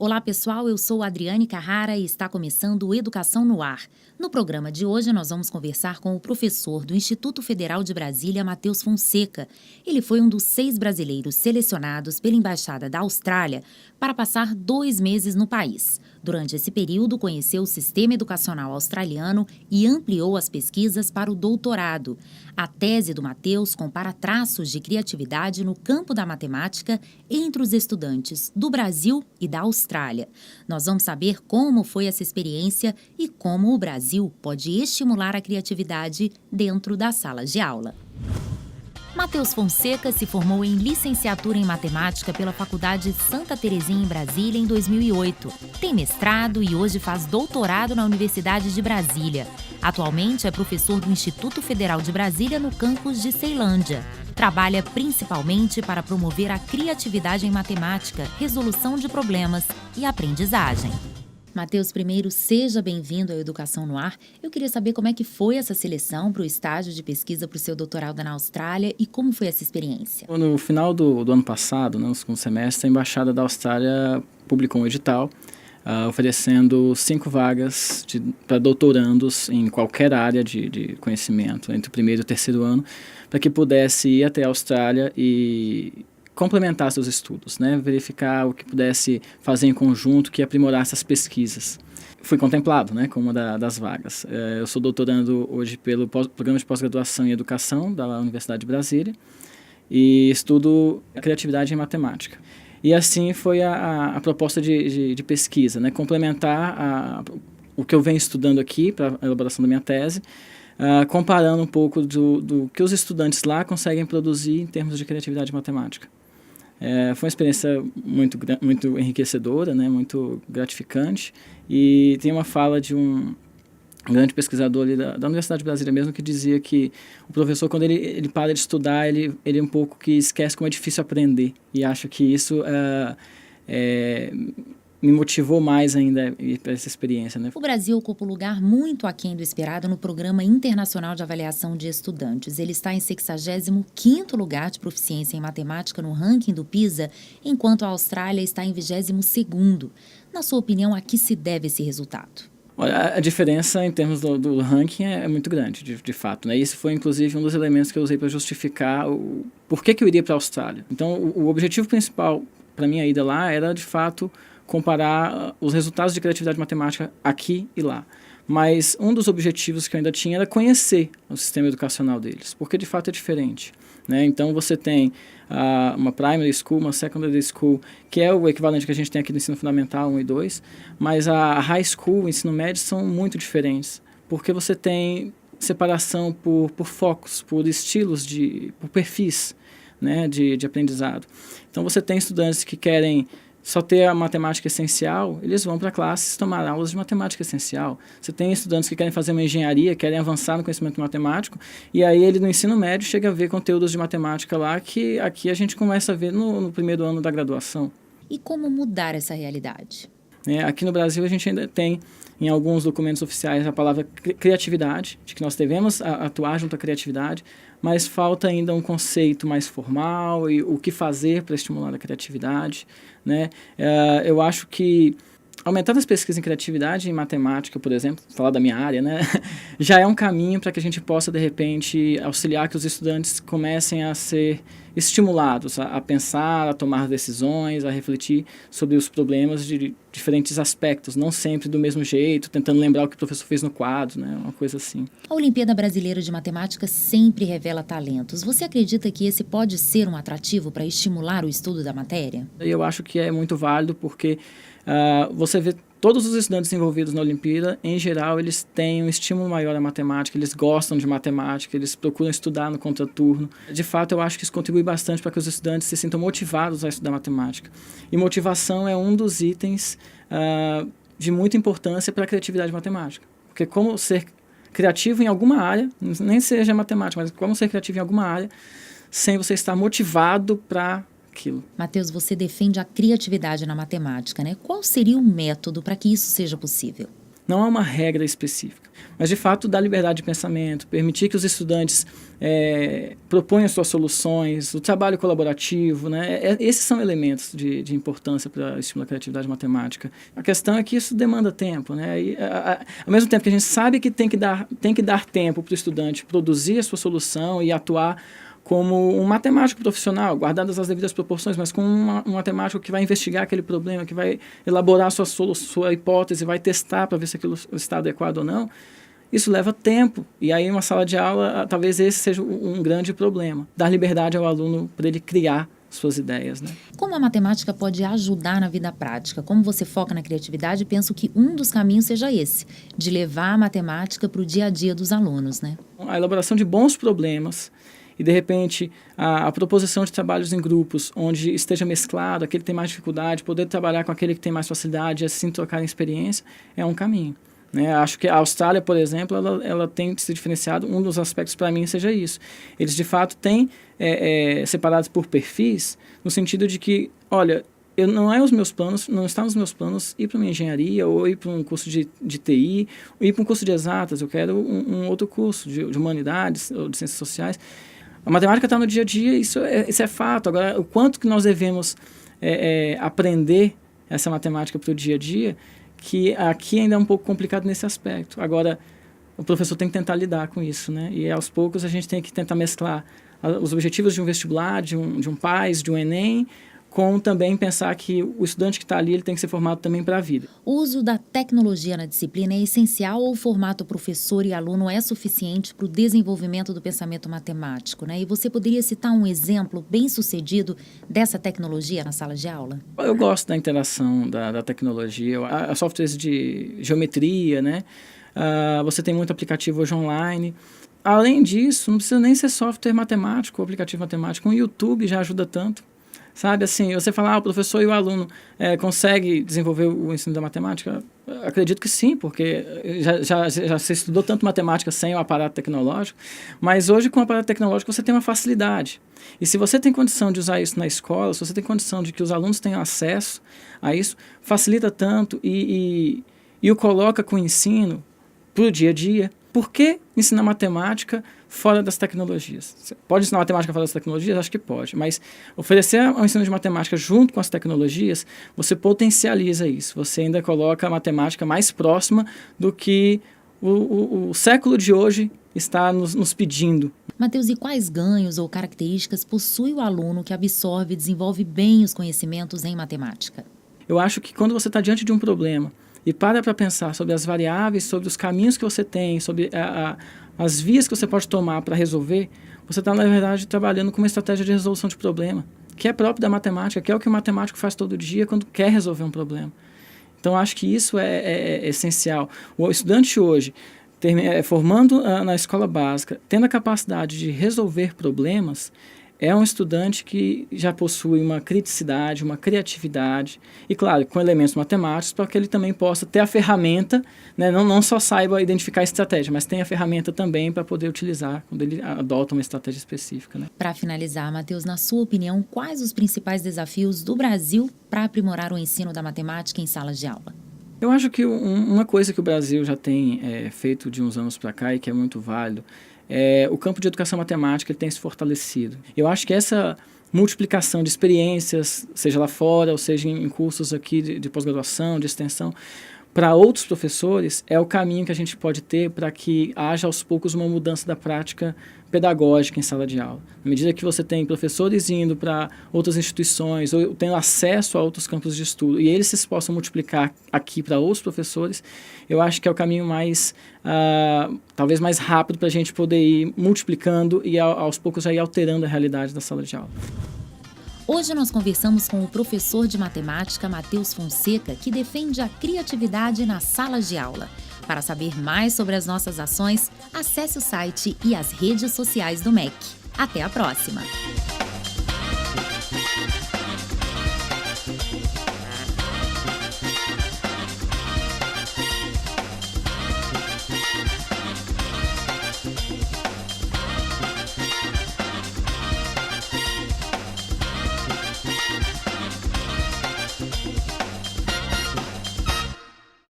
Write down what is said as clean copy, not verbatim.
Olá pessoal, eu sou Adriane Carrara e está começando o Educação no Ar. No programa de hoje nós vamos conversar com o professor do Instituto Federal de Brasília, Matheus Fonseca. Ele foi um dos 6 brasileiros selecionados pela Embaixada da Austrália para passar 2 meses no país. Durante esse período, conheceu o sistema educacional australiano e ampliou as pesquisas para o doutorado. A tese do Matheus compara traços de criatividade no campo da matemática entre os estudantes do Brasil e da Austrália. Nós vamos saber como foi essa experiência e como o Brasil pode estimular a criatividade dentro das salas de aula. Matheus Fonseca se formou em licenciatura em matemática pela Faculdade Santa Terezinha em Brasília em 2008. Tem mestrado e hoje faz doutorado na Universidade de Brasília. Atualmente é professor do Instituto Federal de Brasília no campus de Ceilândia. Trabalha principalmente para promover a criatividade em matemática, resolução de problemas e aprendizagem. Matheus, primeiro, seja bem-vindo ao Educação no Ar. Eu queria saber como é que foi essa seleção para o estágio de pesquisa para o seu doutorado na Austrália e como foi essa experiência. No final do ano passado, no segundo semestre, a Embaixada da Austrália publicou um edital oferecendo 5 vagas para doutorandos em qualquer área de conhecimento, entre o primeiro e o terceiro ano, para que pudesse ir até a Austrália e complementar seus estudos, né? Verificar o que pudesse fazer em conjunto que aprimorasse as pesquisas. Fui contemplado, né, como uma das vagas. Eu sou doutorando hoje pelo Programa de Pós-Graduação em Educação da Universidade de Brasília e estudo criatividade em matemática. E assim foi a proposta de pesquisa, né? Complementar o que eu venho estudando aqui para a elaboração da minha tese, comparando um pouco do que os estudantes lá conseguem produzir em termos de criatividade matemática. Foi uma experiência muito enriquecedora, né, muito gratificante, e tem uma fala de um grande pesquisador ali da Universidade de Brasília mesmo, que dizia que o professor, quando ele para de estudar, ele um pouco que esquece como é difícil aprender, e acho que isso me motivou mais ainda para essa experiência, né? O Brasil ocupa um lugar muito aquém do esperado no Programa Internacional de Avaliação de Estudantes. Ele está em 65º lugar de proficiência em matemática no ranking do PISA, enquanto a Austrália está em 22º. Na sua opinião, a que se deve esse resultado? Olha, a diferença em termos do ranking é muito grande, de fato, né? Esse foi, inclusive, um dos elementos que eu usei para justificar por que eu iria para a Austrália. Então, o objetivo principal para minha ida lá era, de fato, comparar os resultados de criatividade matemática aqui e lá. Mas um dos objetivos que eu ainda tinha era conhecer o sistema educacional deles, porque de fato é diferente, né? Então você tem uma primary school, uma secondary school, que é o equivalente que a gente tem aqui no ensino fundamental 1 e 2, mas a high school, o ensino médio, são muito diferentes, porque você tem separação por focos, por estilos, por perfis, né, de aprendizado. Então você tem estudantes que querem só ter a matemática essencial, eles vão para classes tomar aulas de matemática essencial. Você tem estudantes que querem fazer uma engenharia, querem avançar no conhecimento matemático, e aí ele no ensino médio chega a ver conteúdos de matemática lá que aqui a gente começa a ver no primeiro ano da graduação. E como mudar essa realidade? Aqui no Brasil a gente ainda tem, em alguns documentos oficiais, a palavra criatividade, de que nós devemos atuar junto à criatividade, mas falta ainda um conceito mais formal e o que fazer para estimular a criatividade, né? Eu acho que aumentar as pesquisas em criatividade em matemática, por exemplo, falar da minha área, né, já é um caminho para que a gente possa, de repente, auxiliar que os estudantes comecem a ser estimulados a pensar, a tomar decisões, a refletir sobre os problemas de diferentes aspectos, não sempre do mesmo jeito, tentando lembrar o que o professor fez no quadro, né, uma coisa assim. A Olimpíada Brasileira de Matemática sempre revela talentos. Você acredita que esse pode ser um atrativo para estimular o estudo da matéria? Eu acho que é muito válido porque você vê todos os estudantes envolvidos na Olimpíada, em geral, eles têm um estímulo maior à matemática, eles gostam de matemática, eles procuram estudar no contraturno. De fato, eu acho que isso contribui bastante para que os estudantes se sintam motivados a estudar matemática. E motivação é um dos itens de muita importância para a criatividade matemática. Porque como ser criativo em alguma área, nem seja matemática, mas como ser criativo em alguma área, sem você estar motivado para aquilo. Matheus, você defende a criatividade na matemática, né? Qual seria o método para que isso seja possível? Não há uma regra específica. Mas, de fato, dá liberdade de pensamento, permitir que os estudantes proponham suas soluções, o trabalho colaborativo, né? Esses são elementos de importância para estimular a criatividade matemática. A questão é que isso demanda tempo, né? E, ao mesmo tempo que a gente sabe que tem que dar tempo para o estudante produzir a sua solução e atuar como um matemático profissional, guardadas as devidas proporções, mas com um matemático que vai investigar aquele problema, que vai elaborar sua hipótese, vai testar para ver se aquilo está adequado ou não. Isso leva tempo, e aí uma sala de aula, talvez esse seja um grande problema. Dar liberdade ao aluno para ele criar suas ideias, né? Como a matemática pode ajudar na vida prática? Como você foca na criatividade, penso que um dos caminhos seja esse, de levar a matemática para o dia a dia dos alunos, né? A elaboração de bons problemas e, de repente, a proposição de trabalhos em grupos, onde esteja mesclado aquele que tem mais dificuldade, poder trabalhar com aquele que tem mais facilidade, assim trocar em experiência, é um caminho. Né? Acho que a Austrália, por exemplo, ela tem se diferenciado, um dos aspectos para mim seja isso. Eles, de fato, têm separados por perfis, no sentido de que, olha, não está nos meus planos ir para uma engenharia ou ir para um curso de TI, ou ir para um curso de exatas, eu quero um outro curso de humanidades ou de ciências sociais. A matemática está no dia a dia, isso é fato. Agora, o quanto que nós devemos aprender essa matemática para o dia a dia, que aqui ainda é um pouco complicado nesse aspecto. Agora, o professor tem que tentar lidar com isso, né? E aos poucos a gente tem que tentar mesclar os objetivos de um vestibular, de um PAS, de um Enem, com também pensar que o estudante que está ali ele tem que ser formado também para a vida. O uso da tecnologia na disciplina é essencial ou o formato professor e aluno é suficiente para o desenvolvimento do pensamento matemático, né? E você poderia citar um exemplo bem sucedido dessa tecnologia na sala de aula? Eu gosto da interação da tecnologia, as softwares de geometria, né? Você tem muito aplicativo hoje online. Além disso, não precisa nem ser software matemático ou aplicativo matemático. O YouTube já ajuda tanto. Sabe, assim, você fala, o professor e o aluno consegue desenvolver o ensino da matemática? Acredito que sim, porque já se estudou tanto matemática sem o aparato tecnológico, mas hoje com o aparato tecnológico você tem uma facilidade. E se você tem condição de usar isso na escola, se você tem condição de que os alunos tenham acesso a isso, facilita tanto e o coloca com o ensino para o dia a dia. Por que ensinar matemática fora das tecnologias? Você pode ensinar matemática fora das tecnologias? Acho que pode, mas oferecer um ensino de matemática junto com as tecnologias, você potencializa isso, você ainda coloca a matemática mais próxima do que o século de hoje está nos pedindo. Matheus, e quais ganhos ou características possui o aluno que absorve e desenvolve bem os conhecimentos em matemática? Eu acho que quando você está diante de um problema e para pensar sobre as variáveis, sobre os caminhos que você tem, sobre as vias que você pode tomar para resolver, você está, na verdade, trabalhando com uma estratégia de resolução de problema, que é próprio da matemática, que é o que o matemático faz todo dia quando quer resolver um problema. Então, acho que isso é essencial. O estudante hoje, formando na escola básica, tendo a capacidade de resolver problemas, é um estudante que já possui uma criticidade, uma criatividade e, claro, com elementos matemáticos para que ele também possa ter a ferramenta, né, não só saiba identificar a estratégia, mas tem a ferramenta também para poder utilizar quando ele adota uma estratégia específica. Né? Para finalizar, Matheus, na sua opinião, quais os principais desafios do Brasil para aprimorar o ensino da matemática em salas de aula? Eu acho que uma coisa que o Brasil já tem feito de uns anos para cá e que é muito válido, o campo de educação matemática ele tem se fortalecido. Eu acho que essa multiplicação de experiências, seja lá fora, ou seja em cursos aqui de pós-graduação, de extensão, para outros professores, é o caminho que a gente pode ter para que haja aos poucos uma mudança da prática pedagógica em sala de aula. À medida que você tem professores indo para outras instituições, ou tendo acesso a outros campos de estudo, e eles se possam multiplicar aqui para outros professores, eu acho que é o caminho mais, talvez mais rápido para a gente poder ir multiplicando e aos poucos já ir alterando a realidade da sala de aula. Hoje nós conversamos com o professor de matemática Matheus Fonseca, que defende a criatividade nas salas de aula. Para saber mais sobre as nossas ações, acesse o site e as redes sociais do MEC. Até a próxima!